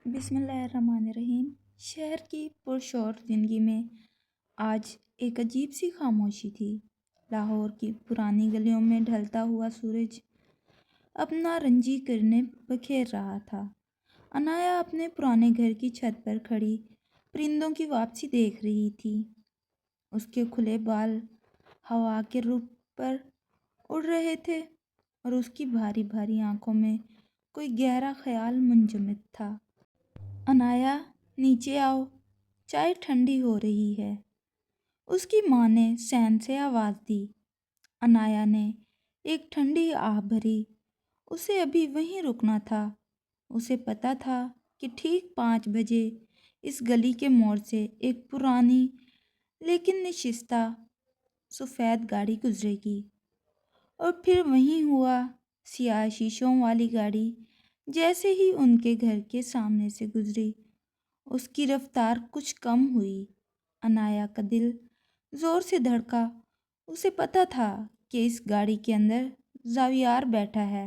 بسم اللہ الرحمن الرحیم۔ شہر کی پرشور زندگی میں آج ایک عجیب سی خاموشی تھی۔ لاہور کی پرانی گلیوں میں ڈھلتا ہوا سورج اپنا رنجی کرنے بکھیر رہا تھا۔ عنایا اپنے پرانے گھر کی چھت پر کھڑی پرندوں کی واپسی دیکھ رہی تھی۔ اس کے کھلے بال ہوا کے رخ پر اڑ رہے تھے اور اس کی بھاری بھاری آنکھوں میں کوئی گہرا خیال منجمد تھا۔ عنایا، نیچے آؤ، چائے ٹھنڈی ہو رہی ہے، اس کی ماں نے صحن سے آواز دی۔ عنایا نے ایک ٹھنڈی آہ بھری۔ اسے ابھی وہیں رکنا تھا۔ اسے پتہ تھا کہ ٹھیک 5 بجے اس گلی کے موڑ سے ایک پرانی لیکن نشستہ سفید گاڑی گزرے گی، اور پھر وہیں ہوا۔ سیاہ شیشوں والی گاڑی جیسے ہی ان کے گھر کے سامنے سے گزری، اس کی رفتار کچھ کم ہوئی۔ عنایا کا دل زور سے دھڑکا۔ اسے پتہ تھا کہ اس گاڑی کے اندر زاویار بیٹھا ہے،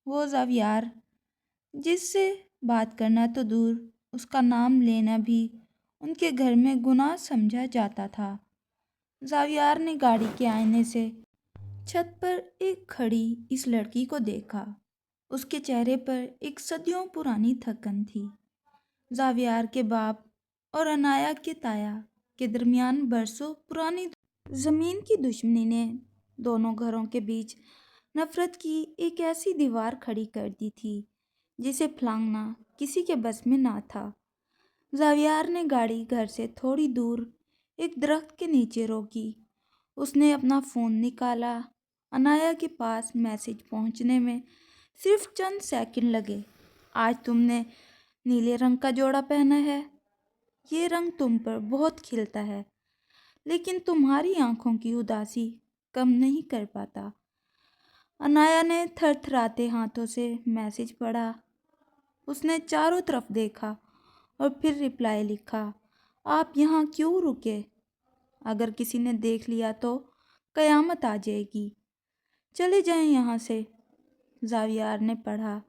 وہ زاویار جس سے بات کرنا تو دور، اس کا نام لینا بھی ان کے گھر میں گناہ سمجھا جاتا تھا۔ زاویار نے گاڑی کے آئینے سے چھت پر ایک کھڑی اس لڑکی کو دیکھا۔ اس کے چہرے پر ایک صدیوں پرانی تھکن تھی۔ زاویار کے باپ اور عنایا کے تایا کے درمیان برسوں پرانی زمین کی دشمنی نے دونوں گھروں کے بیچ نفرت کی ایک ایسی دیوار کھڑی کر دی تھی جسے پھلانگنا کسی کے بس میں نہ تھا۔ زاویار نے گاڑی گھر سے تھوڑی دور ایک درخت کے نیچے روکی۔ اس نے اپنا فون نکالا۔ عنایا کے پاس میسج پہنچنے میں صرف چند سیکنڈ لگے۔ آج تم نے نیلے رنگ کا جوڑا پہنا ہے، یہ رنگ تم پر بہت کھلتا ہے، لیکن تمہاری آنکھوں کی اداسی کم نہیں کر پاتا۔ عنایا نے تھر تھراتے ہاتھوں سے میسج پڑھا۔ اس نے چاروں طرف دیکھا اور پھر رپلائی لکھا، آپ یہاں کیوں رکے؟ اگر کسی نے دیکھ لیا تو قیامت آ جائے گی، چلے جائیں یہاں سے۔ زاویار نے پڑھا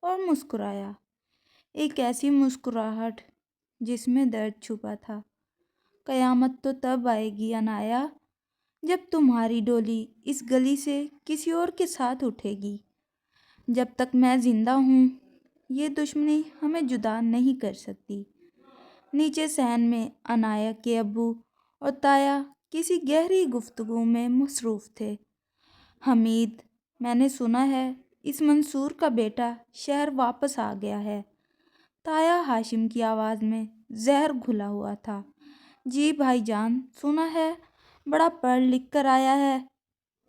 اور مسکرایا، ایک ایسی مسکراہٹ جس میں درد چھپا تھا۔ قیامت تو تب آئے گی عنایا جب تمہاری ڈولی اس گلی سے کسی اور کے ساتھ اٹھے گی۔ جب تک میں زندہ ہوں یہ دشمنی ہمیں جدا نہیں کر سکتی۔ نیچے صحن میں عنایا کے ابو اور تایا کسی گہری گفتگو میں مصروف تھے۔ حمید، میں نے سنا ہے اس منصور کا بیٹا شہر واپس آ گیا ہے۔ تایا ہاشم کی آواز میں زہر گھلا ہوا تھا۔ جی بھائی جان، سنا ہے، بڑا پڑھ لکھ کر آیا ہے،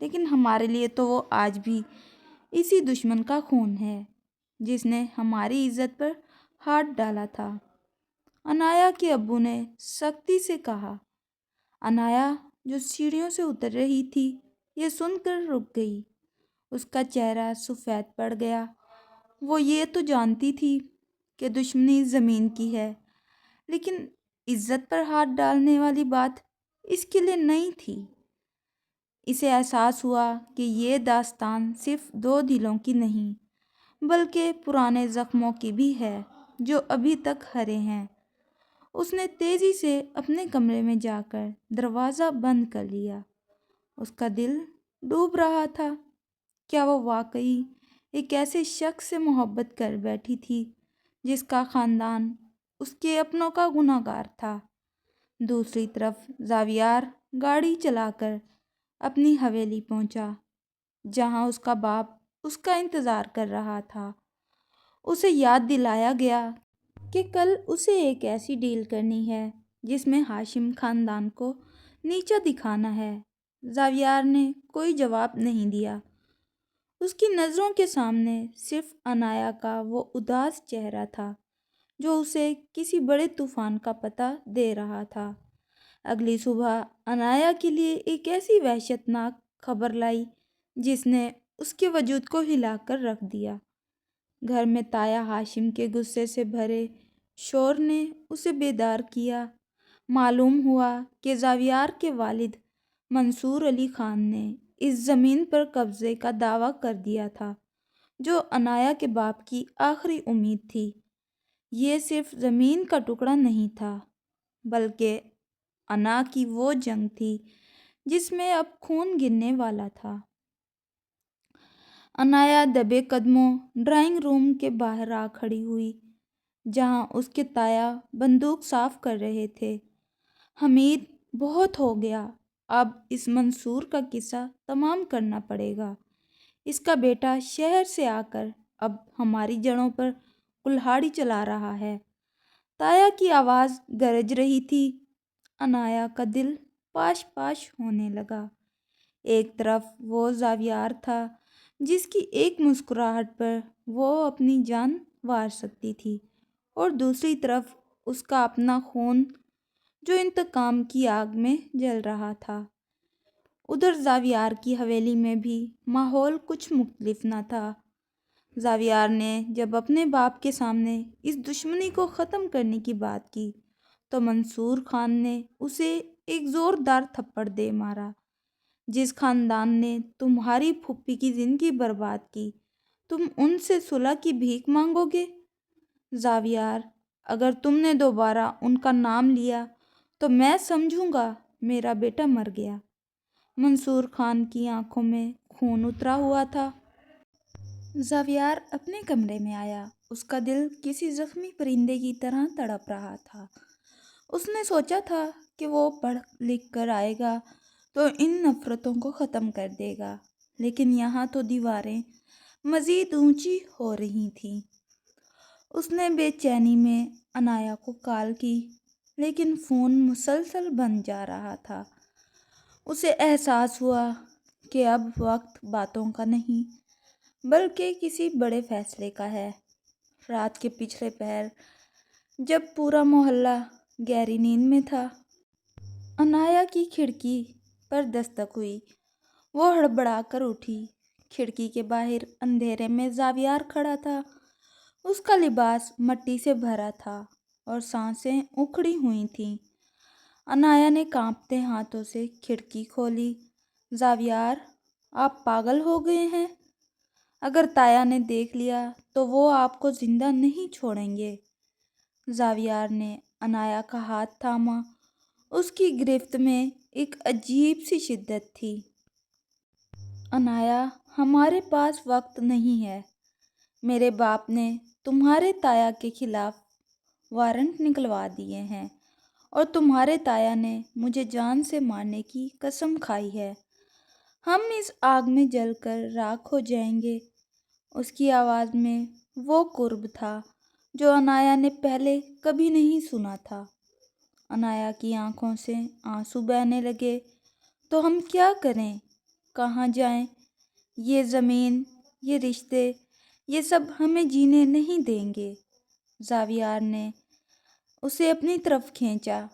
لیکن ہمارے لیے تو وہ آج بھی اسی دشمن کا خون ہے جس نے ہماری عزت پر ہاتھ ڈالا تھا۔ عنایا کے ابو نے سختی سے کہا۔ عنایا جو سیڑھیوں سے اتر رہی تھی یہ سن کر رک گئی۔ اس کا چہرہ سفید پڑ گیا۔ وہ یہ تو جانتی تھی کہ دشمنی زمین کی ہے، لیکن عزت پر ہاتھ ڈالنے والی بات اس کے لیے نئی تھی۔ اسے احساس ہوا کہ یہ داستان صرف 2 دلوں کی نہیں بلکہ پرانے زخموں کی بھی ہے جو ابھی تک ہرے ہیں۔ اس نے تیزی سے اپنے کمرے میں جا کر دروازہ بند کر لیا۔ اس کا دل ڈوب رہا تھا۔ کیا وہ واقعی ایک ایسے شخص سے محبت کر بیٹھی تھی جس کا خاندان اس کے اپنوں کا گناہ گار تھا؟ دوسری طرف زاویار گاڑی چلا کر اپنی حویلی پہنچا جہاں اس کا باپ اس کا انتظار کر رہا تھا۔ اسے یاد دلایا گیا کہ کل اسے ایک ایسی ڈیل کرنی ہے جس میں ہاشم خاندان کو نیچا دکھانا ہے۔ زاویار نے کوئی جواب نہیں دیا۔ اس کی نظروں کے سامنے صرف عنایا کا وہ اداس چہرہ تھا جو اسے کسی بڑے طوفان کا پتہ دے رہا تھا۔ اگلی صبح عنایا کے لیے ایک ایسی وحشت ناک خبر لائی جس نے اس کے وجود کو ہلا کر رکھ دیا۔ گھر میں تایا ہاشم کے غصے سے بھرے شور نے اسے بیدار کیا۔ معلوم ہوا کہ زاویار کے والد منصور علی خان نے اس زمین پر قبضے کا دعویٰ کر دیا تھا جو عنایا کے باپ کی آخری امید تھی۔ یہ صرف زمین کا ٹکڑا نہیں تھا، بلکہ انا کی وہ جنگ تھی جس میں اب خون گرنے والا تھا۔ انایا دبے قدموں ڈرائنگ روم کے باہر آ کھڑی ہوئی، جہاں اس کے تایا بندوق صاف کر رہے تھے۔ حمید، بہت ہو گیا، اب اس منصور کا قصہ تمام کرنا پڑے گا۔ اس کا بیٹا شہر سے آ کر اب ہماری جڑوں پر کلہاڑی چلا رہا ہے۔ تایا کی آواز گرج رہی تھی۔ انایا کا دل پاش پاش ہونے لگا۔ ایک طرف وہ زاویار تھا جس کی ایک مسکراہٹ پر وہ اپنی جان وار سکتی تھی، اور دوسری طرف اس کا اپنا خون جو انتقام کی آگ میں جل رہا تھا۔ ادھر زاویار کی حویلی میں بھی ماحول کچھ مختلف نہ تھا۔ زاویار نے جب اپنے باپ کے سامنے اس دشمنی کو ختم کرنے کی بات کی تو منصور خان نے اسے ایک زوردار تھپڑ دے مارا۔ جس خاندان نے تمہاری پھوپھی کی زندگی برباد کی، تم ان سے صلح کی بھیک مانگو گے؟ زاویار، اگر تم نے دوبارہ ان کا نام لیا تو میں سمجھوں گا میرا بیٹا مر گیا۔ منصور خان کی آنکھوں میں خون اترا ہوا تھا۔ زاویار اپنے کمرے میں آیا۔ اس کا دل کسی زخمی پرندے کی طرح تڑپ رہا تھا۔ اس نے سوچا تھا کہ وہ پڑھ لکھ کر آئے گا تو ان نفرتوں کو ختم کر دے گا، لیکن یہاں تو دیواریں مزید اونچی ہو رہی تھیں۔ اس نے بے چینی میں انایا کو کال کی، لیکن فون مسلسل بند جا رہا تھا۔ اسے احساس ہوا کہ اب وقت باتوں کا نہیں بلکہ کسی بڑے فیصلے کا ہے۔ رات کے پچھلے پہر جب پورا محلہ گہری نیند میں تھا، انایا کی کھڑکی پر دستک ہوئی۔ وہ ہڑبڑا کر اٹھی۔ کھڑکی کے باہر اندھیرے میں زاویار کھڑا تھا۔ اس کا لباس مٹی سے بھرا تھا اور سانسیں اکھڑی ہوئی تھیں۔ انایا نے کانپتے ہاتھوں سے کھڑکی کھولی۔ زاویار، آپ پاگل ہو گئے ہیں؟ اگر تایا نے دیکھ لیا تو وہ آپ کو زندہ نہیں چھوڑیں گے۔ زاویار نے انایا کا ہاتھ تھاما۔ اس کی گرفت میں ایک عجیب سی شدت تھی۔ انایا، ہمارے پاس وقت نہیں ہے۔ میرے باپ نے تمہارے تایا کے خلاف وارنٹ نکلوا دیے ہیں اور تمہارے تایا نے مجھے جان سے مارنے کی قسم کھائی ہے۔ ہم اس آگ میں جل کر راکھ ہو جائیں گے۔ اس کی آواز میں وہ قرب تھا جو انایا نے پہلے کبھی نہیں سنا تھا۔ انایا کی آنکھوں سے آنسو بہنے لگے۔ تو ہم کیا کریں؟ کہاں جائیں؟ یہ زمین، یہ رشتے، یہ سب ہمیں جینے نہیں دیں گے۔ زاویار نے اسے اپنی طرف کھینچا۔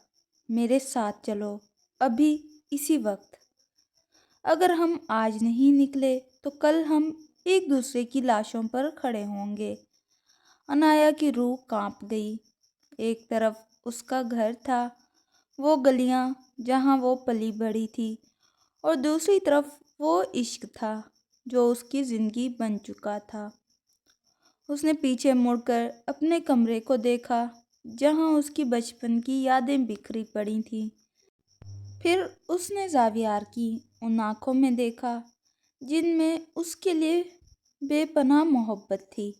میرے ساتھ چلو، ابھی اسی وقت۔ اگر ہم آج نہیں نکلے تو کل ہم ایک دوسرے کی لاشوں پر کھڑے ہوں گے۔ انایا کی روح کانپ گئی۔ ایک طرف اس کا گھر تھا، وہ گلیاں جہاں وہ پلی بڑھی تھی، اور دوسری طرف وہ عشق تھا جو اس کی زندگی بن چکا تھا۔ اس نے پیچھے مڑ کر اپنے کمرے کو دیکھا جہاں اس کی بچپن کی یادیں بکھری پڑی تھیں۔ پھر اس نے زاویار کی ان آنکھوں میں دیکھا جن میں اس کے لیے بے پناہ محبت تھی۔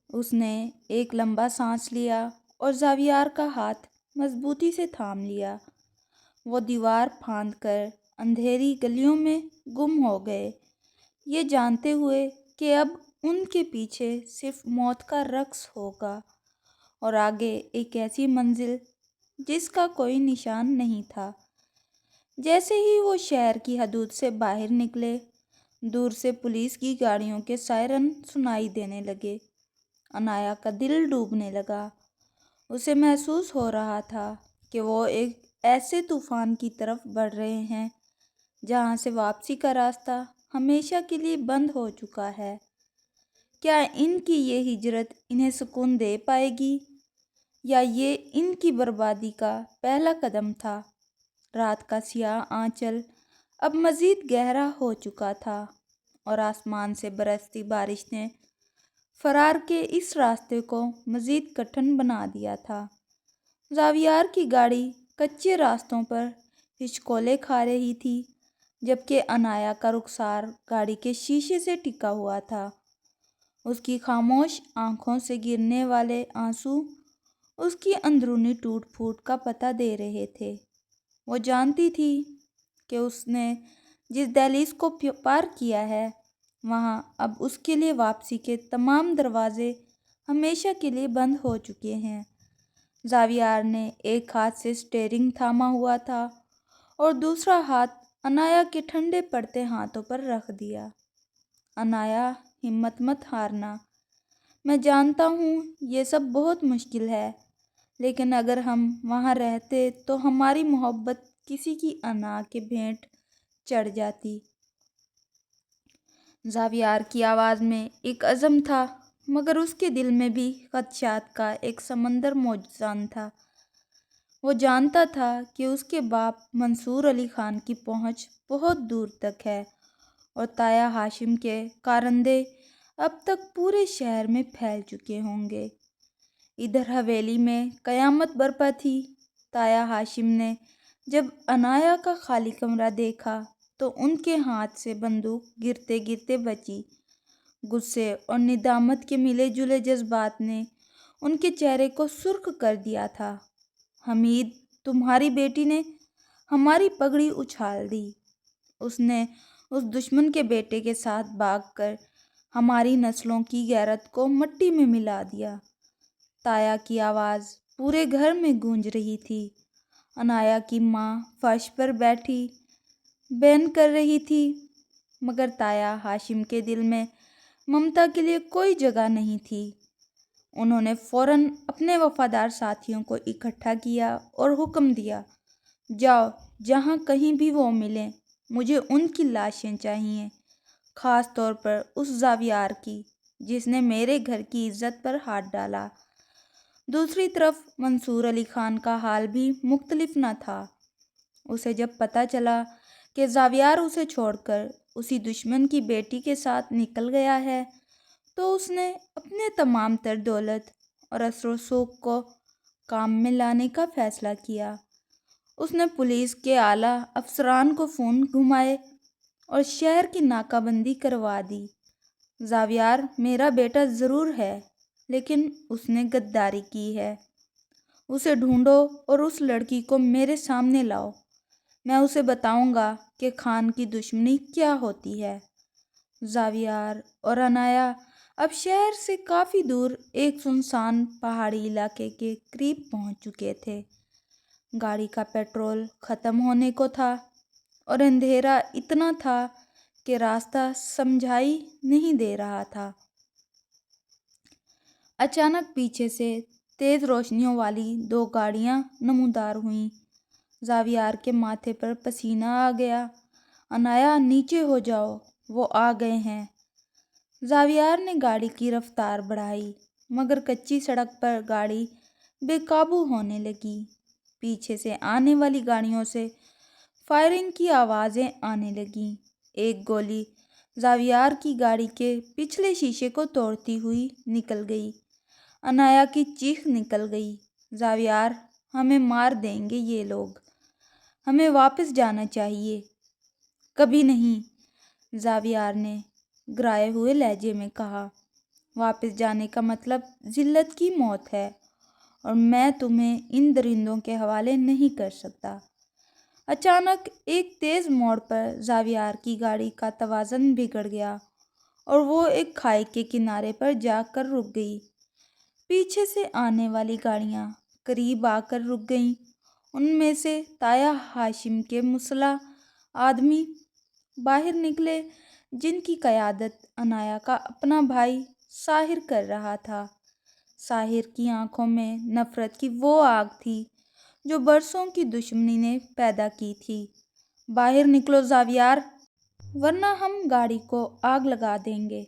اس نے ایک لمبا سانس لیا اور زاویار کا ہاتھ مضبوطی سے تھام لیا۔ وہ دیوار پھاند کر اندھیری گلیوں میں گم ہو گئے، یہ جانتے ہوئے کہ اب ان کے پیچھے صرف موت کا رقص ہوگا اور آگے ایک ایسی منزل جس کا کوئی نشان نہیں تھا۔ جیسے ہی وہ شہر کی حدود سے باہر نکلے، دور سے پولیس کی گاڑیوں کے سائرن سنائی دینے لگے۔ انایا کا دل ڈوبنے لگا۔ اسے محسوس ہو رہا تھا کہ وہ ایک ایسے طوفان کی طرف بڑھ رہے ہیں جہاں سے واپسی کا راستہ ہمیشہ کے لیے بند ہو چکا ہے۔ کیا ان کی یہ ہجرت انہیں سکون دے پائے گی، یا یہ ان کی بربادی کا پہلا قدم تھا؟ رات کا سیاہ آنچل اب مزید گہرا ہو چکا تھا اور آسمان سے برستی بارش نے فرار کے اس راستے کو مزید کٹھن بنا دیا تھا۔ زاویار کی گاڑی کچے راستوں پر ہچکولے کھا رہی تھی، جبکہ انایا کا رخسار گاڑی کے شیشے سے ٹکا ہوا تھا۔ اس کی خاموش آنکھوں سے گرنے والے آنسو اس کی اندرونی ٹوٹ پھوٹ کا پتہ دے رہے تھے۔ وہ جانتی تھی کہ اس نے جس دہلیز کو پار کیا ہے، وہاں اب اس کے لیے واپسی کے تمام دروازے ہمیشہ کے لیے بند ہو چکے ہیں۔ زاویار نے ایک ہاتھ سے اسٹیئرنگ تھاما ہوا تھا اور دوسرا ہاتھ انایا کے ٹھنڈے پڑتے ہاتھوں پر رکھ دیا۔ انایا، ہمت مت ہارنا۔ میں جانتا ہوں یہ سب بہت مشکل ہے، لیکن اگر ہم وہاں رہتے تو ہماری محبت کسی کی انا کے بھینٹ چڑھ جاتی۔ زاویار کی آواز میں ایک عزم تھا، مگر اس کے دل میں بھی خدشات کا ایک سمندر موجود تھا۔ وہ جانتا تھا کہ اس کے باپ منصور علی خان کی پہنچ بہت دور تک ہے اور تایا ہاشم کے کارندے اب تک پورے شہر میں پھیل چکے ہوں گے۔ ادھر حویلی میں قیامت برپا تھی۔ تایا ہاشم نے جب انایا کا خالی کمرہ دیکھا تو ان کے ہاتھ سے بندوق گرتے گرتے بچی۔ غصے اور ندامت کے ملے جلے جذبات نے ان کے چہرے کو سرخ کر دیا تھا۔ حمید، تمہاری بیٹی نے ہماری پگڑی اچھال دی۔ اس نے اس دشمن کے بیٹے کے ساتھ بھاگ کر ہماری نسلوں کی غیرت کو مٹی میں ملا دیا۔ تایا کی آواز پورے گھر میں گونج رہی تھی۔ انایا کی ماں فرش پر بیٹھی بین کر رہی تھی، مگر تایا ہاشم کے دل میں ممتا کے لیے کوئی جگہ نہیں تھی۔ انہوں نے فوراً اپنے وفادار ساتھیوں کو اکٹھا کیا اور حکم دیا، جاؤ، جہاں کہیں بھی وہ ملیں، مجھے ان کی لاشیں چاہیے، خاص طور پر اس زاویار کی جس نے میرے گھر کی عزت پر ہاتھ ڈالا۔ دوسری طرف منصور علی خان کا حال بھی مختلف نہ تھا۔ اسے جب پتہ چلا کہ زاویار اسے چھوڑ کر اسی دشمن کی بیٹی کے ساتھ نکل گیا ہے، تو اس نے اپنے تمام تر دولت اور اثر و رسوخ کو کام میں لانے کا فیصلہ کیا۔ اس نے پولیس کے اعلیٰ افسران کو فون گھمائے اور شہر کی ناکہ بندی کروا دی۔ زاویار میرا بیٹا ضرور ہے، لیکن اس نے غداری کی ہے۔ اسے ڈھونڈو اور اس لڑکی کو میرے سامنے لاؤ۔ میں اسے بتاؤں گا کہ خان کی دشمنی کیا ہوتی ہے۔ زاویار اور انایا اب شہر سے کافی دور ایک سنسان پہاڑی علاقے کے قریب پہنچ چکے تھے۔ گاڑی کا پیٹرول ختم ہونے کو تھا اور اندھیرا اتنا تھا کہ راستہ سمجھائی نہیں دے رہا تھا۔ اچانک پیچھے سے تیز روشنیوں والی دو گاڑیاں نمودار ہوئیں۔ زاویار کے ماتھے پر پسینہ آ گیا۔ انایا، نیچے ہو جاؤ، وہ آ گئے ہیں۔ زاویار نے گاڑی کی رفتار بڑھائی، مگر کچی سڑک پر گاڑی بے قابو ہونے لگی۔ پیچھے سے آنے والی گاڑیوں سے فائرنگ کی آوازیں آنے لگیں۔ ایک گولی زاویار کی گاڑی کے پچھلے شیشے کو توڑتی ہوئی نکل گئی۔ انایا کی چیخ نکل گئی، زاویار، ہمیں مار دیں گے یہ لوگ، ہمیں واپس جانا چاہیے۔ کبھی نہیں، زاویار نے گرائے ہوئے لہجے میں کہا، واپس جانے کا مطلب ذلت کی موت ہے، اور میں تمہیں ان درندوں کے حوالے نہیں کر سکتا۔ اچانک ایک تیز موڑ پر زاویار کی گاڑی کا توازن بگڑ گیا اور وہ ایک کھائی کے کنارے پر جا کر رک گئی۔ پیچھے سے آنے والی گاڑیاں قریب آ کر رک گئیں۔ ان میں سے تایا ہاشم کے مسلح آدمی باہر نکلے، جن کی قیادت انایا کا اپنا بھائی ساحر کر رہا تھا۔ ساحر کی آنکھوں میں نفرت کی وہ آگ تھی جو برسوں کی دشمنی نے پیدا کی تھی۔ باہر نکلو زاویار، ورنہ ہم گاڑی کو آگ لگا دیں گے۔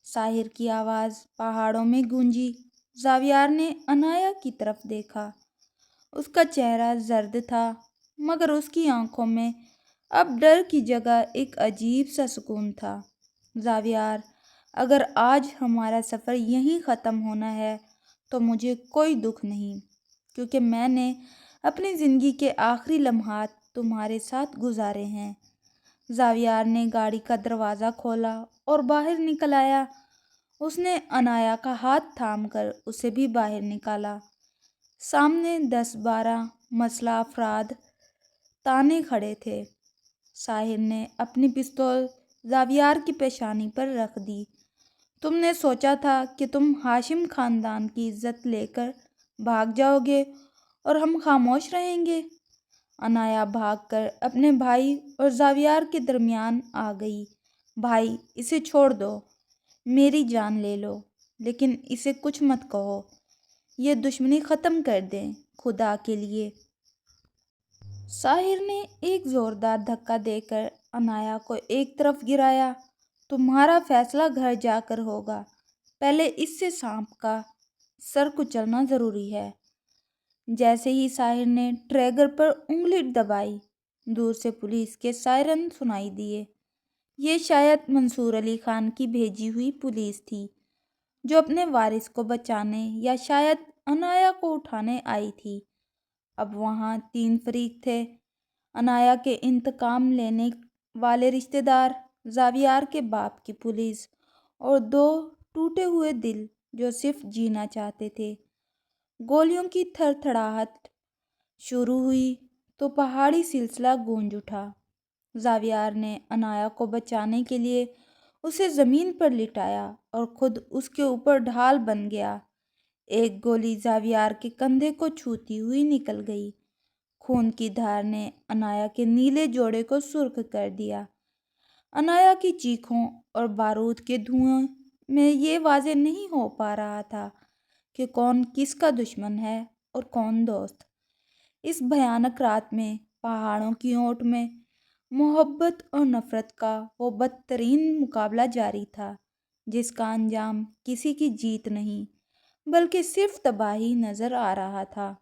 ساحر کی آواز پہاڑوں میں گونجی۔ زاویار نے انایا کی طرف دیکھا۔ اس کا چہرہ زرد تھا، مگر اس کی آنکھوں میں اب ڈر کی جگہ ایک عجیب سا سکون تھا۔ زاویار، اگر آج ہمارا سفر یہیں ختم ہونا ہے تو مجھے کوئی دکھ نہیں، کیونکہ میں نے اپنی زندگی کے آخری لمحات تمہارے ساتھ گزارے ہیں۔ زاویار نے گاڑی کا دروازہ کھولا اور باہر نکل آیا۔ اس نے انایا کا ہاتھ تھام کر اسے بھی باہر نکالا۔ سامنے 10-12 مسلح افراد تانے کھڑے تھے۔ ساحر نے اپنی پستول زاویار کی پیشانی پر رکھ دی۔ تم نے سوچا تھا کہ تم ہاشم خاندان کی عزت لے کر بھاگ جاؤ گے اور ہم خاموش رہیں گے؟ انایا بھاگ کر اپنے بھائی اور زاویار کے درمیان آ گئی۔ بھائی، اسے چھوڑ دو، میری جان لے لو، لیکن اسے کچھ مت کہو۔ یہ دشمنی ختم کر دیں، خدا کے لیے۔ ساحر نے ایک زوردار دھکا دے کر انایا کو ایک طرف گرایا۔ تمہارا فیصلہ گھر جا کر ہوگا، پہلے اس سے سانپ کا سر کچلنا ضروری ہے۔ جیسے ہی ساحر نے ٹریگر پر انگلی دبائی، دور سے پولیس کے سائرن سنائی دیے۔ یہ شاید منصور علی خان کی بھیجی ہوئی پولیس تھی، جو اپنے وارث کو بچانے یا شاید انایا کو اٹھانے آئی تھی۔ اب وہاں 3 فریق تھے: انایا کے انتقام لینے والے رشتہ دار، زاویار کے باپ کی پولیس، اور 2 ٹوٹے ہوئے دل جو صرف جینا چاہتے تھے۔ گولیوں کی تھڑ تھڑاہٹ شروع ہوئی تو پہاڑی سلسلہ گونج اٹھا۔ زاویار نے انایا کو بچانے کے لیے اسے زمین پر لٹایا اور خود اس کے اوپر ڈھال بن گیا۔ ایک گولی زاویار کے کندھے کو چھوتی ہوئی نکل گئی۔ خون کی دھار نے انایا کے نیلے جوڑے کو سرخ کر دیا۔ انایا کی چیخوں اور بارود کے دھوئیں میں یہ واضح نہیں ہو پا رہا تھا کہ کون کس کا دشمن ہے اور کون دوست۔ اس بھیانک رات میں پہاڑوں کی اونٹ میں محبت اور نفرت کا وہ بدترین مقابلہ جاری تھا، جس کا انجام کسی کی جیت نہیں بلکہ صرف تباہی نظر آ رہا تھا۔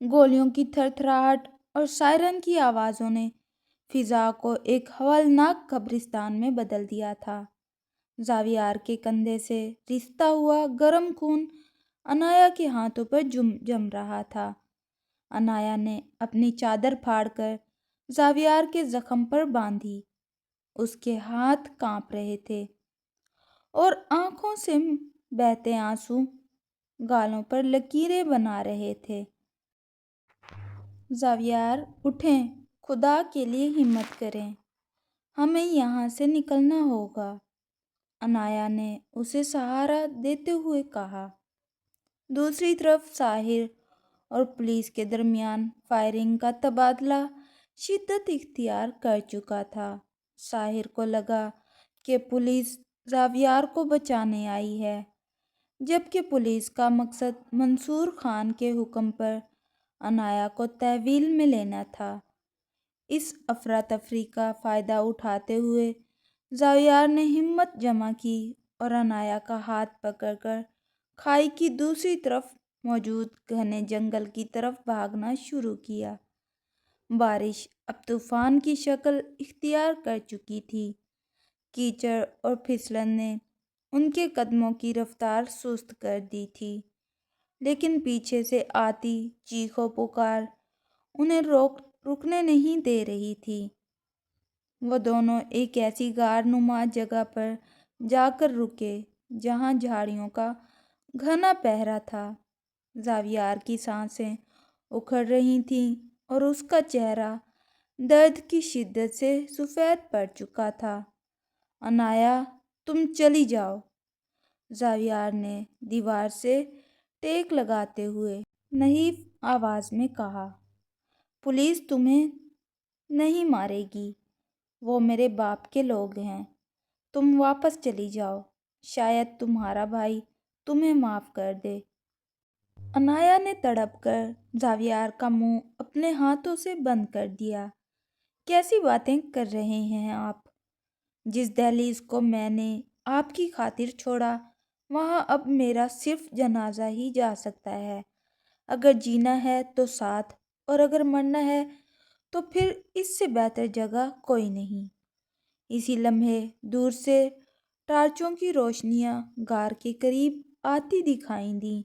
گولیوں کی تھر تھراہٹ اور سائرن کی آوازوں نے فضا کو ایک ہولناک قبرستان میں بدل دیا تھا۔ زاویار کے کندھے سے رستا ہوا گرم خون انایا کے ہاتھوں پر جم رہا تھا۔ انایا نے اپنی چادر پھاڑ کر زاویار کے زخم پر باندھی۔ اس کے ہاتھ کانپ رہے تھے اور آنکھوں سے بہتے آنسو گالوں پر لکیریں بنا رہے تھے۔ زاویار، اٹھیں، خدا کے لیے ہمت کریں، ہمیں یہاں سے نکلنا ہوگا، انایا نے اسے سہارا دیتے ہوئے کہا۔ دوسری طرف ساحر اور پولیس کے درمیان فائرنگ کا تبادلہ شدت اختیار کر چکا تھا۔ ساحر کو لگا کہ پولیس زاویار کو بچانے آئی ہے، جبکہ پولیس کا مقصد منصور خان کے حکم پر انایا کو تحویل میں لینا تھا۔ اس افراتفری کا فائدہ اٹھاتے ہوئے زاویار نے ہمت جمع کی اور انایا کا ہاتھ پکڑ کر کھائی کی دوسری طرف موجود گھنے جنگل کی طرف بھاگنا شروع کیا۔ بارش اب طوفان کی شکل اختیار کر چکی تھی۔ کیچڑ اور پھسلن نے ان کے قدموں کی رفتار سست کر دی تھی، لیکن پیچھے سے آتی چیخ و پکار انہیں رکنے نہیں دے رہی تھی۔ وہ دونوں ایک ایسی غار نما جگہ پر جا کر رکے جہاں جھاڑیوں کا گھنا پہرا تھا۔ زاویار کی سانسیں اکھڑ رہی تھیں اور اس کا چہرہ درد کی شدت سے سفید پڑ چکا تھا۔ انایا، تم چلی جاؤ، زاویار نے دیوار سے ٹیک لگاتے ہوئے نحیف آواز میں کہا۔ پولیس تمہیں نہیں مارے گی، وہ میرے باپ کے لوگ ہیں، تم واپس چلی جاؤ، شاید تمہارا بھائی تمہیں معاف کر دے۔ انایا نے تڑپ کر زاویار کا منہ اپنے ہاتھوں سے بند کر دیا۔ کیسی باتیں کر رہے ہیں آپ؟ جس دہلیز کو میں نے آپ کی خاطر چھوڑا، وہاں اب میرا صرف جنازہ ہی جا سکتا ہے۔ اگر جینا ہے تو ساتھ، اور اگر مرنا ہے تو پھر اس سے بہتر جگہ کوئی نہیں۔ اسی لمحے دور سے ٹارچوں کی روشنیاں غار کے قریب آتی دکھائی دیں۔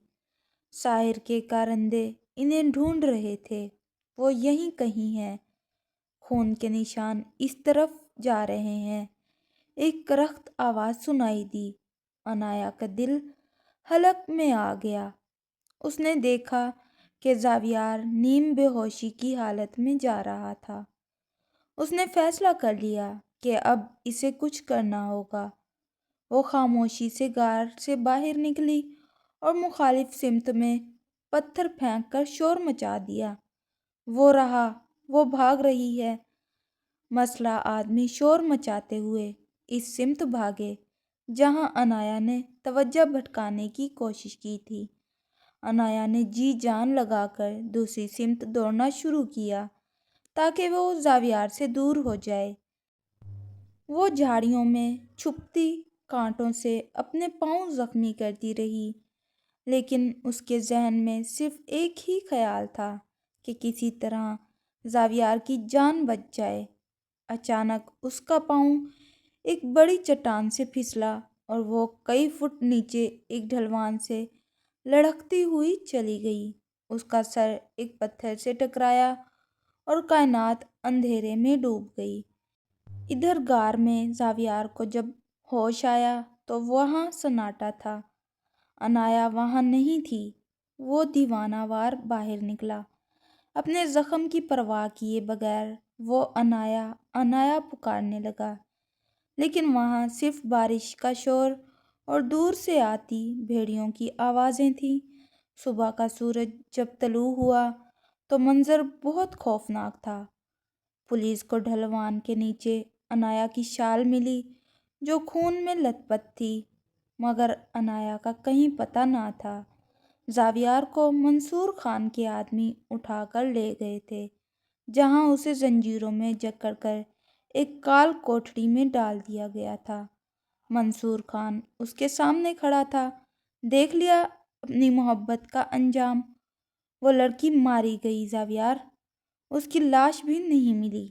ساحر کے کارندے انہیں ڈھونڈ رہے تھے، وہ یہیں کہیں ہیں، خون کے نشان اس طرف جا رہے ہیں۔ ایک کرخت آواز سنائی دی۔ عنایا کا دل حلق میں آ گیا۔ اس نے دیکھا کہ زاویار نیم بے ہوشی کی حالت میں جا رہا تھا۔ اس نے فیصلہ کر لیا کہ اب اسے کچھ کرنا ہوگا۔ وہ خاموشی سے غار سے باہر نکلی اور مخالف سمت میں پتھر پھینک کر شور مچا دیا۔ وہ رہا، وہ بھاگ رہی ہے۔ مسلح آدمی شور مچاتے ہوئے اس سمت بھاگے جہاں عنایا نے توجہ بھٹکانے کی کوشش کی تھی۔ عنایا نے جی جان لگا کر دوسری سمت دوڑنا شروع کیا تاکہ وہ زاویار سے دور ہو جائے۔ وہ جھاڑیوں میں چھپتی کانٹوں سے اپنے پاؤں زخمی کرتی رہی، لیکن اس کے ذہن میں صرف ایک ہی خیال تھا کہ کسی طرح زاویار کی جان بچ جائے۔ اچانک اس کا پاؤں ایک بڑی چٹان سے پھسلا اور وہ کئی فٹ نیچے ایک ڈھلوان سے لڑھکتی ہوئی چلی گئی۔ اس کا سر ایک پتھر سے ٹکرایا اور کائنات اندھیرے میں ڈوب گئی۔ ادھر غار میں زاویار کو جب ہوش آیا تو وہاں سناٹا تھا۔ عنایا وہاں نہیں تھی۔ وہ دیوانہ وار باہر نکلا، اپنے زخم کی پرواہ کیے بغیر وہ عنایا عنایا پکارنے لگا، لیکن وہاں صرف بارش کا شور اور دور سے آتی بھیڑیوں کی آوازیں تھیں۔ صبح کا سورج جب طلوع ہوا تو منظر بہت خوفناک تھا۔ پولیس کو ڈھلوان کے نیچے عنایا کی شال ملی جو خون میں لت پت تھی، مگر عنایا کا کہیں پتہ نہ تھا۔ زاویار کو منصور خان کے آدمی اٹھا کر لے گئے تھے، جہاں اسے زنجیروں میں جکڑ کر ایک کال کوٹھڑی میں ڈال دیا گیا تھا۔ منصور خان اس کے سامنے کھڑا تھا۔ دیکھ لیا اپنی محبت کا انجام، وہ لڑکی ماری گئی زاویار، اس کی لاش بھی نہیں ملی۔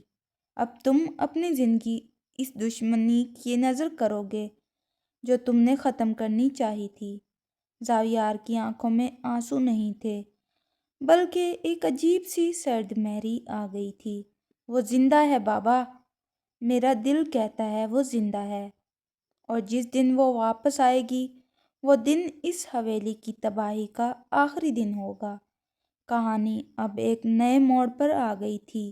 اب تم اپنی زندگی اس دشمنی کی نظر کرو گے جو تم نے ختم کرنی چاہی تھی۔ زاویار کی آنکھوں میں آنسو نہیں تھے، بلکہ ایک عجیب سی سرد مہری آ گئی تھی۔ وہ زندہ ہے بابا، میرا دل کہتا ہے وہ زندہ ہے، اور جس دن وہ واپس آئے گی وہ دن اس حویلی کی تباہی کا آخری دن ہوگا۔ کہانی اب ایک نئے موڑ پر آ گئی تھی۔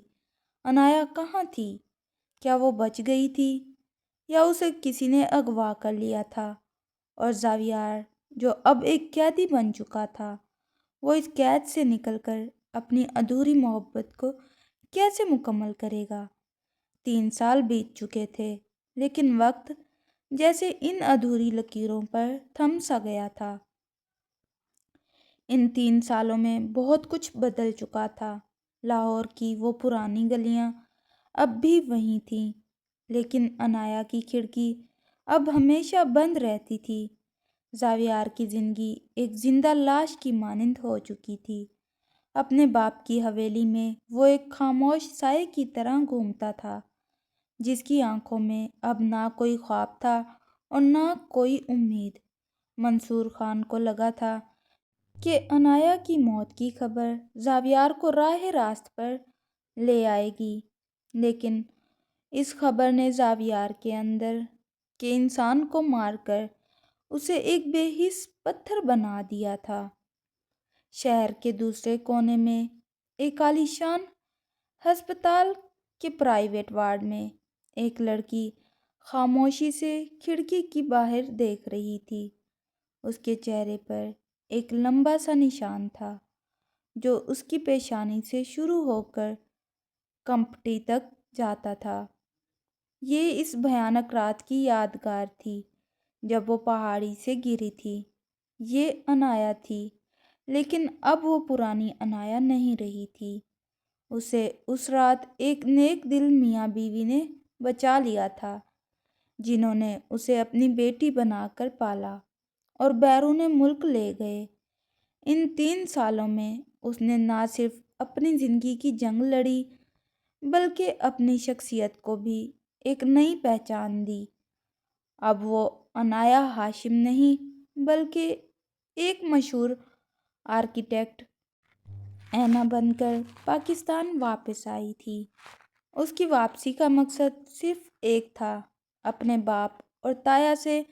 عنایا کہاں تھی؟ کیا وہ بچ گئی تھی یا اسے کسی نے اغوا کر لیا تھا؟ اور زاویار جو اب ایک قیدی بن چکا تھا، وہ اس قید سے نکل کر اپنی ادھوری محبت کو کیسے مکمل کرے گا؟ 3 سال بیت چکے تھے، لیکن وقت جیسے ان ادھوری لکیروں پر تھم سا گیا تھا۔ ان 3 سالوں میں بہت کچھ بدل چکا تھا۔ لاہور کی وہ پرانی گلیاں اب بھی وہیں تھیں، لیکن عنایا کی کھڑکی اب ہمیشہ بند رہتی تھی۔ زاویار کی زندگی ایک زندہ لاش کی مانند ہو چکی تھی۔ اپنے باپ کی حویلی میں وہ ایک خاموش سائے کی طرح گھومتا تھا، جس کی آنکھوں میں اب نہ کوئی خواب تھا اور نہ کوئی امید۔ منصور خان کو لگا تھا کہ عنایا کی موت کی خبر زاویار کو راہ راست پر لے آئے گی، لیکن اس خبر نے زاویار کے اندر کے انسان کو مار کر اسے ایک بے حس پتھر بنا دیا تھا۔ شہر کے دوسرے کونے میں ایک عالیشان ہسپتال کے پرائیویٹ وارڈ میں ایک لڑکی خاموشی سے کھڑکی کی باہر دیکھ رہی تھی۔ اس کے چہرے پر ایک لمبا سا نشان تھا جو اس کی پیشانی سے شروع ہو کر کمپٹی تک جاتا تھا۔ یہ اس بھیانک رات کی یادگار تھی جب وہ پہاڑی سے گری تھی۔ یہ عنایا تھی، لیکن اب وہ پرانی عنایا نہیں رہی تھی۔ اسے اس رات ایک نیک دل میاں بیوی نے بچا لیا تھا، جنہوں نے اسے اپنی بیٹی بنا کر پالا اور بیرون ملک لے گئے۔ ان 3 سالوں میں اس نے نہ صرف اپنی زندگی کی جنگ لڑی، بلکہ اپنی شخصیت کو بھی ایک نئی پہچان دی۔ اب وہ عنایا ہاشم نہیں بلکہ ایک مشہور آرکیٹیکٹ اینا بن کر پاکستان واپس آئی تھی۔ اس کی واپسی کا مقصد صرف ایک تھا، اپنے باپ اور تایا سے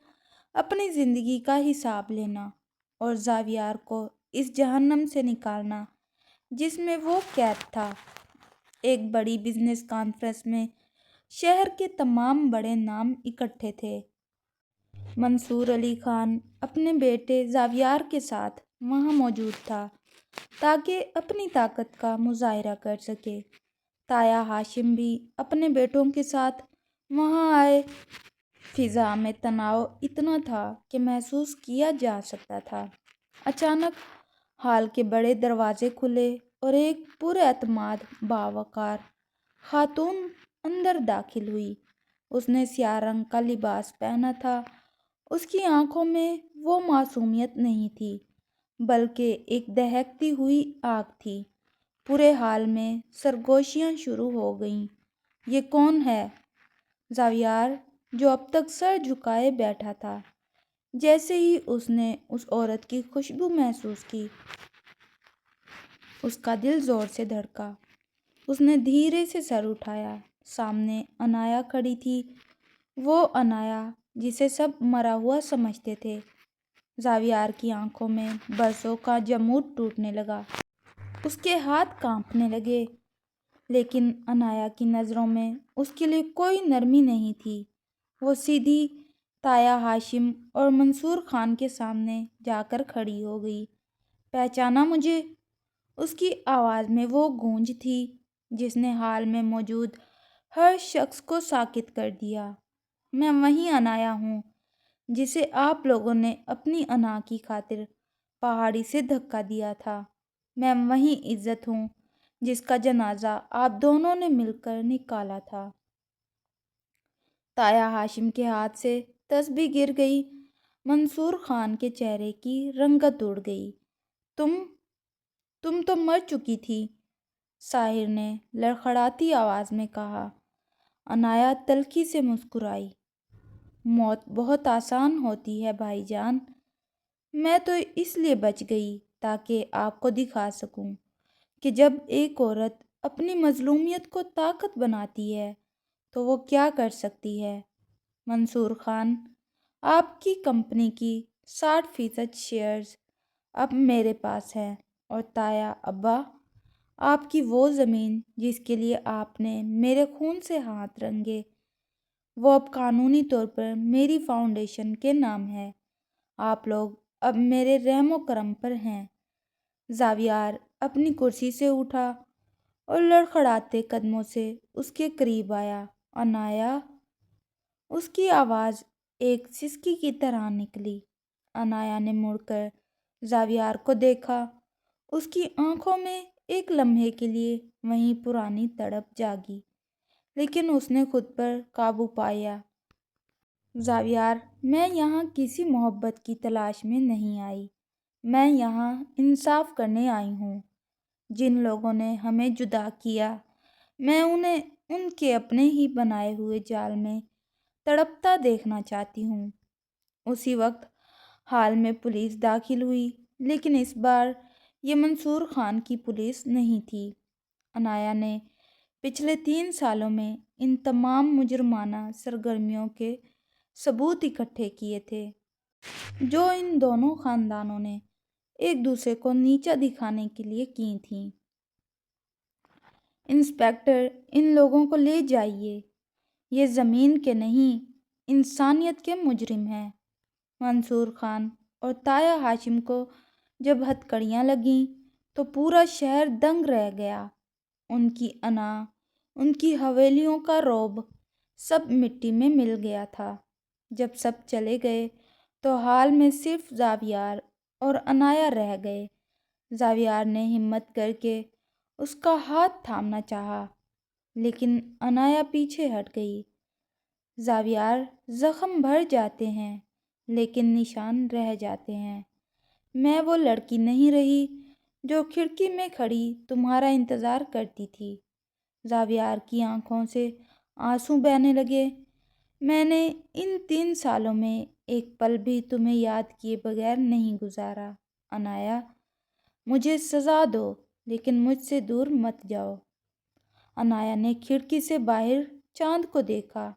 اپنی زندگی کا حساب لینا اور زاویار کو اس جہنم سے نکالنا جس میں وہ قید تھا۔ ایک بڑی بزنس کانفرنس میں شہر کے تمام بڑے نام اکٹھے تھے۔ منصور علی خان اپنے بیٹے زاویار کے ساتھ وہاں موجود تھا تاکہ اپنی طاقت کا مظاہرہ کر سکے۔ تایا ہاشم بھی اپنے بیٹوں کے ساتھ وہاں آئے۔ فضا میں تناؤ اتنا تھا کہ محسوس کیا جا سکتا تھا۔ اچانک ہال کے بڑے دروازے کھلے اور ایک پراعتماد باوقار خاتون اندر داخل ہوئی۔ اس نے سیاہ رنگ کا لباس پہنا تھا۔ اس کی آنکھوں میں وہ معصومیت نہیں تھی بلکہ ایک دہکتی ہوئی آگ تھی۔ پورے ہال میں سرگوشیاں شروع ہو گئیں۔ یہ کون ہے؟ زاویار جو اب تک سر جھکائے بیٹھا تھا، جیسے ہی اس نے اس عورت کی خوشبو محسوس کی اس کا دل زور سے دھڑکا۔ اس نے دھیرے سے سر اٹھایا۔ سامنے عنایا کھڑی تھی، وہ عنایا جسے سب مرا ہوا سمجھتے تھے۔ زاویار کی آنکھوں میں برسوں کا جمود ٹوٹنے لگا۔ اس کے ہاتھ کانپنے لگے، لیکن عنایا کی نظروں میں اس کے لیے کوئی نرمی نہیں تھی۔ وہ سیدھی تایا ہاشم اور منصور خان کے سامنے جا کر کھڑی ہو گئی۔ پہچانا مجھے؟ اس کی آواز میں وہ گونج تھی جس نے ہال میں موجود ہر شخص کو ساکت کر دیا۔ میں وہی عنایا ہوں جسے آپ لوگوں نے اپنی انا کی خاطر پہاڑی سے دھکا دیا تھا۔ میں وہی عزت ہوں جس کا جنازہ آپ دونوں نے مل کر نکالا تھا۔ تایا ہاشم کے ہاتھ سے تسبیح گر گئی۔ منصور خان کے چہرے کی رنگت اڑ گئی۔ تم تو مر چکی تھی، ساحر نے لڑکھڑاتی آواز میں کہا۔ عنایا تلخی سے مسکرائی۔ موت بہت آسان ہوتی ہے بھائی جان۔ میں تو اس لیے بچ گئی تاکہ آپ کو دکھا سکوں کہ جب ایک عورت اپنی مظلومیت کو طاقت بناتی ہے تو وہ کیا کر سکتی ہے۔ منصور خان، آپ کی کمپنی کی 60% شیئرز اب میرے پاس ہیں، اور تایا ابا، آپ کی وہ زمین جس کے لیے آپ نے میرے خون سے ہاتھ رنگے، وہ اب قانونی طور پر میری فاؤنڈیشن کے نام ہے۔ آپ لوگ اب میرے رحم و کرم پر ہیں۔ زاویار اپنی کرسی سے اٹھا اور لڑکھڑاتے قدموں سے اس کے قریب آیا۔ عنایا، اس کی آواز ایک سسکی کی طرح نکلی۔ عنایا نے مڑ کر زاویار کو دیکھا۔ اس کی آنکھوں میں ایک لمحے کے لیے وہی پرانی تڑپ جاگی، لیکن اس نے خود پر قابو پایا۔ زاویار، میں یہاں کسی محبت کی تلاش میں نہیں آئی، میں یہاں انصاف کرنے آئی ہوں۔ جن لوگوں نے ہمیں جدا کیا، میں انہیں ان کے اپنے ہی بنائے ہوئے جال میں تڑپتا دیکھنا چاہتی ہوں۔ اسی وقت ہال میں پولیس داخل ہوئی، لیکن اس بار یہ منصور خان کی پولیس نہیں تھی۔ عنایا نے پچھلے 3 سالوں میں ان تمام مجرمانہ سرگرمیوں کے ثبوت اکٹھے کیے تھے جو ان دونوں خاندانوں نے ایک دوسرے کو نیچا دکھانے کے لیے کی تھیں۔ انسپکٹر، ان لوگوں کو لے جائیے، یہ زمین کے نہیں انسانیت کے مجرم ہیں۔ منصور خان اور تایا ہاشم کو جب ہتھکڑیاں لگیں تو پورا شہر دنگ رہ گیا۔ ان کی انا، ان کی حویلیوں کا رعب سب مٹی میں مل گیا تھا۔ جب سب چلے گئے تو ہال میں صرف زاویار اور عنایا رہ گئے۔ زاویار نے ہمت کر کے اس کا ہاتھ تھامنا چاہا، لیکن عنایا پیچھے ہٹ گئی۔ زاویار، زخم بھر جاتے ہیں لیکن نشان رہ جاتے ہیں۔ میں وہ لڑکی نہیں رہی جو کھڑکی میں کھڑی تمہارا انتظار کرتی تھی۔ زاویار کی آنکھوں سے آنسو بہنے لگے۔ میں نے ان 3 سالوں میں ایک پل بھی تمہیں یاد کیے بغیر نہیں گزارا۔ انایا، مجھے سزا دو لیکن مجھ سے دور مت جاؤ۔ انایا نے کھڑکی سے باہر چاند کو دیکھا۔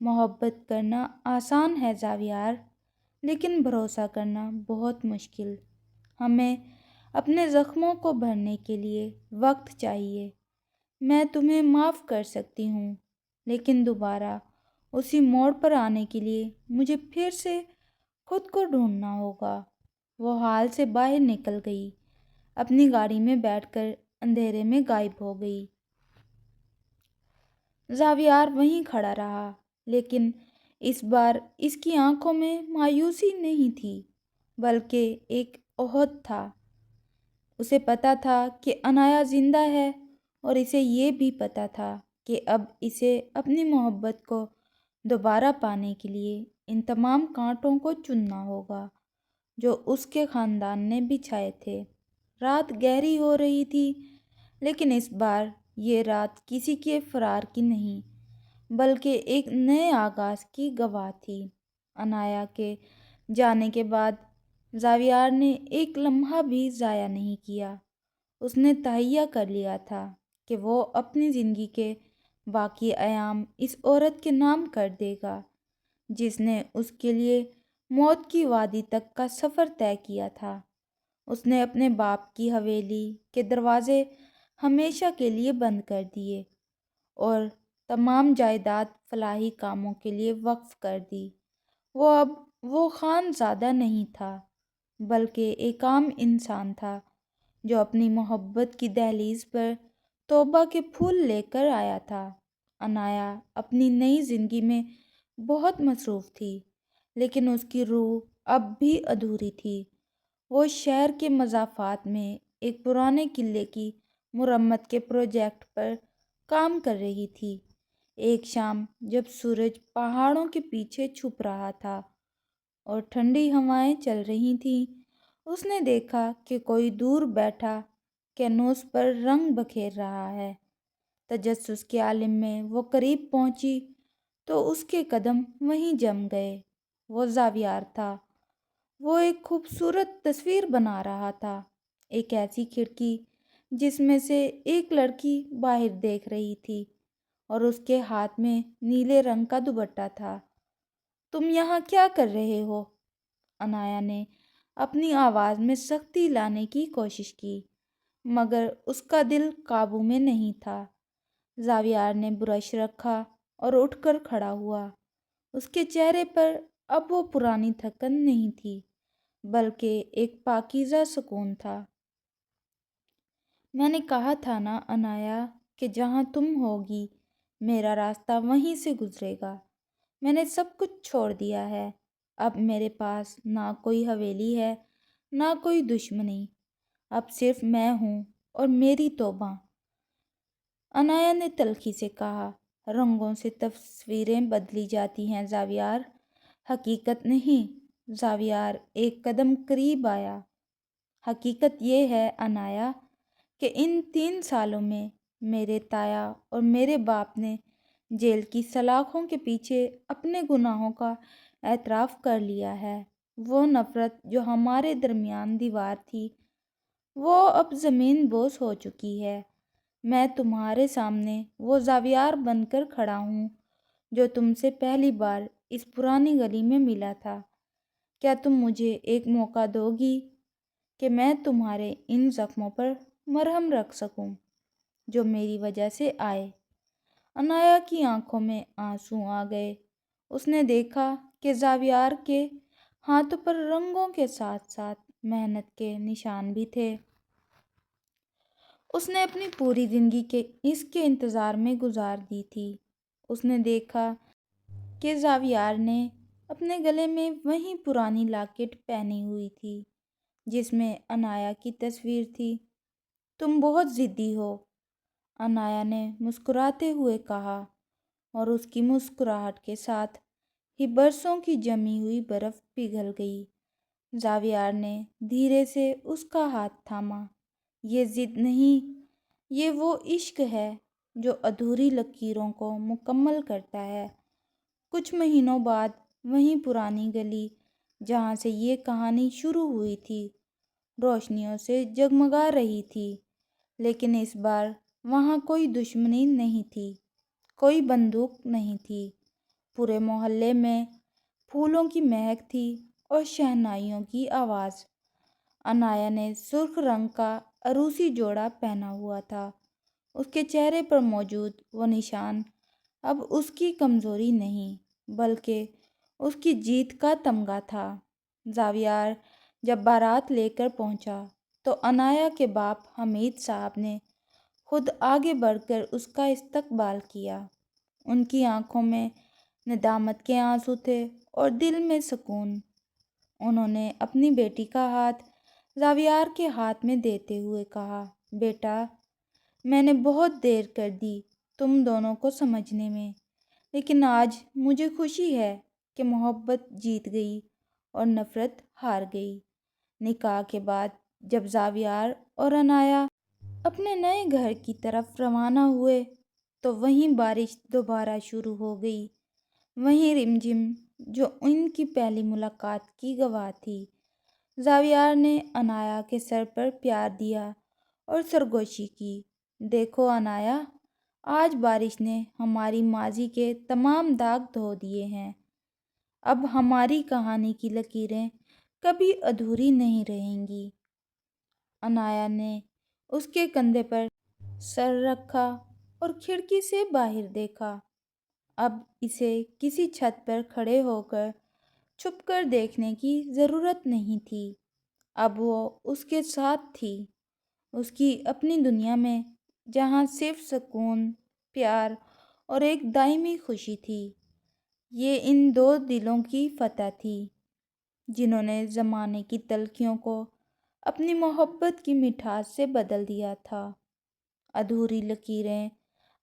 محبت کرنا آسان ہے زاویار، لیکن بھروسہ کرنا بہت مشکل۔ ہمیں اپنے زخموں کو بھرنے کے لیے وقت چاہیے۔ میں تمہیں معاف کر سکتی ہوں، لیکن دوبارہ اسی موڑ پر آنے کے لیے مجھے پھر سے خود کو ڈھونڈنا ہوگا۔ وہ حال سے باہر نکل گئی، اپنی گاڑی میں بیٹھ کر اندھیرے میں غائب ہو گئی۔ زاویار وہیں کھڑا رہا، لیکن اس بار اس کی آنکھوں میں مایوسی نہیں تھی، بلکہ ایک عہد تھا۔ اسے پتا تھا کہ انایا زندہ ہے، اور اسے یہ بھی پتا تھا کہ اب اسے اپنی محبت کو دوبارہ پانے کے لیے ان تمام کانٹوں کو چننا ہوگا جو اس کے خاندان نے بچھائے تھے۔ رات گہری ہو رہی تھی، لیکن اس بار یہ رات کسی کے فرار کی نہیں، بلکہ ایک نئے آغاز کی گواہ تھی۔ انایا کے جانے کے بعد زاویار نے ایک لمحہ بھی ضائع نہیں کیا۔ اس نے تہیہ کر لیا تھا کہ وہ اپنی زندگی کے باقی ایام اس عورت کے نام کر دے گا جس نے اس کے لیے موت کی وادی تک کا سفر طے کیا تھا۔ اس نے اپنے باپ کی حویلی کے دروازے ہمیشہ کے لیے بند کر دیے اور تمام جائیداد فلاحی کاموں کے لیے وقف کر دی۔ وہ اب وہ خان زادہ نہیں تھا، بلکہ ایک عام انسان تھا جو اپنی محبت کی دہلیز پر توبہ کے پھول لے کر آیا تھا۔ انایا اپنی نئی زندگی میں بہت مصروف تھی، لیکن اس کی روح اب بھی ادھوری تھی۔ وہ شہر کے مضافات میں ایک پرانے قلعے کی مرمت کے پروجیکٹ پر کام کر رہی تھی۔ ایک شام جب سورج پہاڑوں کے پیچھے چھپ رہا تھا اور ٹھنڈی ہوائیں چل رہی تھیں، اس نے دیکھا کہ کوئی دور بیٹھا کینوس پر رنگ بکھیر رہا ہے۔ تجسس کے عالم میں وہ قریب پہنچی تو اس کے قدم وہیں جم گئے۔ وہ زاویار تھا۔ وہ ایک خوبصورت تصویر بنا رہا تھا، ایک ایسی کھڑکی جس میں سے ایک لڑکی باہر دیکھ رہی تھی، اور اس کے ہاتھ میں نیلے رنگ کا دوپٹہ تھا۔ تم یہاں کیا کر رہے ہو؟ انایا نے اپنی آواز میں سختی لانے کی کوشش کی، مگر اس کا دل قابو میں نہیں تھا۔ زاویار نے برش رکھا اور اٹھ کر کھڑا ہوا۔ اس کے چہرے پر اب وہ پرانی تھکن نہیں تھی، بلکہ ایک پاکیزہ سکون تھا۔ میں نے کہا تھا نا انایا کہ جہاں تم ہوگی میرا راستہ وہیں سے گزرے گا۔ میں نے سب کچھ چھوڑ دیا ہے۔ اب میرے پاس نہ کوئی حویلی ہے، نہ کوئی دشمنی۔ اب صرف میں ہوں اور میری توبہ۔ انایا نے تلخی سے کہا، رنگوں سے تصویریں بدلی جاتی ہیں زاویار، حقیقت نہیں۔ زاویار ایک قدم قریب آیا۔ حقیقت یہ ہے انایا کہ ان 3 سالوں میں میرے تایا اور میرے باپ نے جیل کی سلاخوں کے پیچھے اپنے گناہوں کا اعتراف کر لیا ہے۔ وہ نفرت جو ہمارے درمیان دیوار تھی، وہ اب زمین بوس ہو چکی ہے۔ میں تمہارے سامنے وہ زاویار بن کر کھڑا ہوں جو تم سے پہلی بار اس پرانی گلی میں ملا تھا۔ کیا تم مجھے ایک موقع دو گی کہ میں تمہارے ان زخموں پر مرہم رکھ سکوں جو میری وجہ سے آئے؟ انایا کی آنکھوں میں آنسو آ گئے۔ اس نے دیکھا کہ زاویار کے ہاتھوں پر رنگوں کے ساتھ ساتھ محنت کے نشان بھی تھے۔ اس نے اپنی پوری زندگی اس کے انتظار میں گزار دی تھی۔ اس نے دیکھا کہ زاویار نے اپنے گلے میں وہی پرانی لاکٹ پہنی ہوئی تھی جس میں انایا کی تصویر تھی۔ تم بہت ضدی ہو، انایا نے مسکراتے ہوئے کہا، اور اس کی مسکراہٹ کے ساتھ ہی برسوں کی جمی ہوئی برف پگھل گئی۔ زاویار نے دھیرے سے اس کا ہاتھ تھاما۔ یہ ضد نہیں، یہ وہ عشق ہے جو ادھوری لکیروں کو مکمل کرتا ہے۔ کچھ مہینوں بعد وہیں پرانی گلی جہاں سے یہ کہانی شروع ہوئی تھی روشنیوں سے جگمگا رہی تھی، لیکن اس بار وہاں کوئی دشمنی نہیں تھی، کوئی بندوق نہیں تھی۔ پورے محلے میں پھولوں کی مہک تھی اور شہنائیوں کی آواز۔ انایا نے سرخ رنگ کا عروسی جوڑا پہنا ہوا تھا۔ اس کے چہرے پر موجود وہ نشان اب اس کی کمزوری نہیں بلکہ اس کی جیت کا تمغہ تھا۔ زاویار جب بارات لے کر پہنچا تو انایا کے باپ حمید صاحب نے خود آگے بڑھ کر اس کا استقبال کیا۔ ان کی آنکھوں میں ندامت کے آنسو تھے اور دل میں سکون۔ انہوں نے اپنی بیٹی کا ہاتھ زاویار کے ہاتھ میں دیتے ہوئے کہا، بیٹا، میں نے بہت دیر کر دی تم دونوں کو سمجھنے میں، لیکن آج مجھے خوشی ہے کہ محبت جیت گئی اور نفرت ہار گئی۔ نکاح کے بعد جب زاویار اور انایا اپنے نئے گھر کی طرف روانہ ہوئے تو وہیں بارش دوبارہ شروع ہو گئی، وہیں رمجھم جو ان کی پہلی ملاقات کی گواہ تھی۔ زاویار نے انایا کے سر پر پیار دیا اور سرگوشی کی، دیکھو انایا، آج بارش نے ہماری ماضی کے تمام داغ دھو دیے ہیں۔ اب ہماری کہانی کی لکیریں کبھی ادھوری نہیں رہیں گی۔ انایا نے اس کے کندھے پر سر رکھا اور کھڑکی سے باہر دیکھا۔ اب اسے کسی چھت پر کھڑے ہو کر چھپ کر دیکھنے کی ضرورت نہیں تھی۔ اب وہ اس کے ساتھ تھی، اس کی اپنی دنیا میں جہاں صرف سکون، پیار اور ایک دائمی خوشی تھی۔ یہ ان دو دلوں کی فتح تھی جنہوں نے زمانے کی تلخیوں کو اپنی محبت کی مٹھاس سے بدل دیا تھا۔ ادھوری لکیریں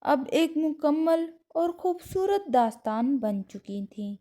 اب ایک مکمل اور خوبصورت داستان بن چکی تھیں۔